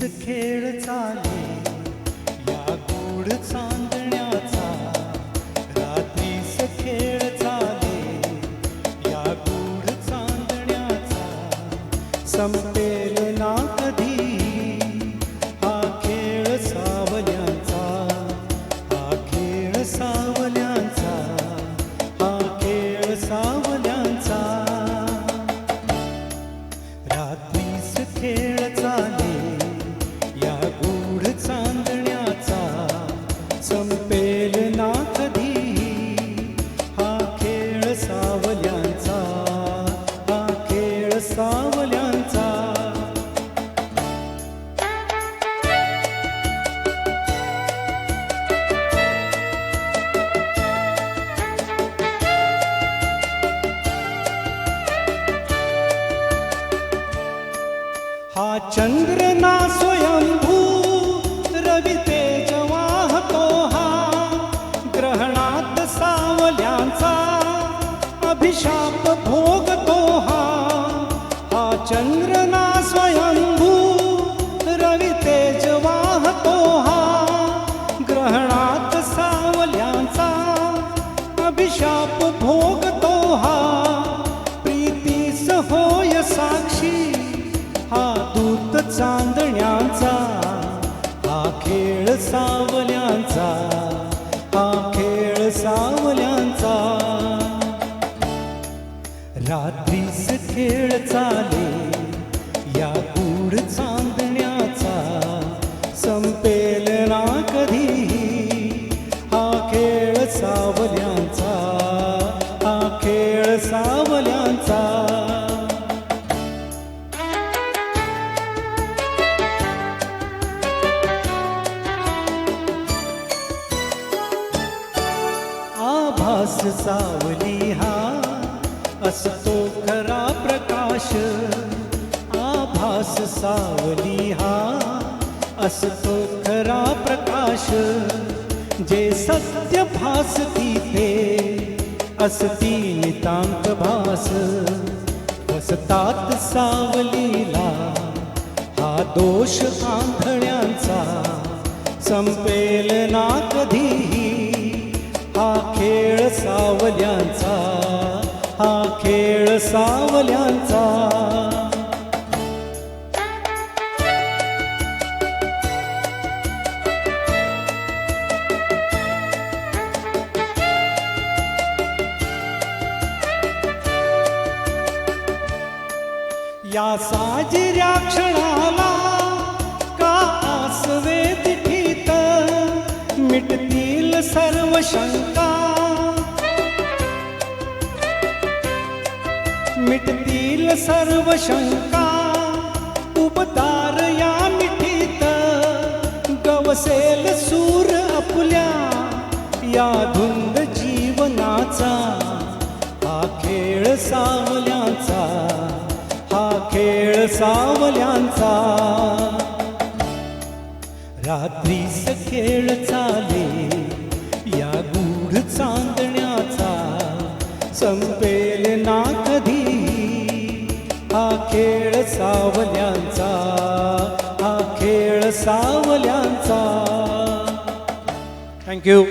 खेळ चाले या गूढ चांदण्याचा, रात्रीस खेळ चाले या गूढ चांदण्याचा, संपेल ना कधी हा खेळ सावल्यांचा, हा खेळ सावल्यांचा, हा खेळ सावल्यांचा. रात्रीस खेळ चाले या गूढ चांदण्याचा, संपेल ना कधी हा खेळ सावल्यांचा, हा खेळ सावल्यांचा. हा चंद्र ना स्वयंभू रवि तेज वाहतो, हा ग्रहणात सावल्यांचा अभिशाप भोगतो. हा हा चंद्र ना स्वयंभू रवि तेज वाहतो, हा ग्रहणात सावल्यांचा अभिशाप भोगतो. हा प्रीतीस होय साक्षी हा दूत चांदण्याचा, हा खेळ सावल्यांचा, हा खेळ सावल्यांचा. रात्रीस खेळ चाले या गूढ चांदण्याचा, संपेल ना कधी हा खेळ सावल्यांचा, हा खेळ सावल्यांचा. आभास सावली हा असतो खरा प्रकाश, आभास सावली हा असतो खरा प्रकाश. जे सत्य भासती ते असती नितांत भास, फसतात सावलीला हा दोष आंधळ्यांचा, संपेल ना कधी हा खेळ सावल्यांचा, हा खेळ सावल्यांचा. या साजिऱ्या क्षणाला का आसवे तिथीत, मिटतील सर्व शंका, मिटतील सर्व शंका. उबदार या मिठीत गवसेल सूर आपल्या या धुंद जीवनाचा, हा खेळ सावल्यांचा, हा खेळ सावल्यांचा. रात्रीस खेळ चाले या गूढ चांदण्याचा, संपेल ना कधी हा खेळ सावल्यांचा, हा खेळ सावल्यांचा. थँक्यू.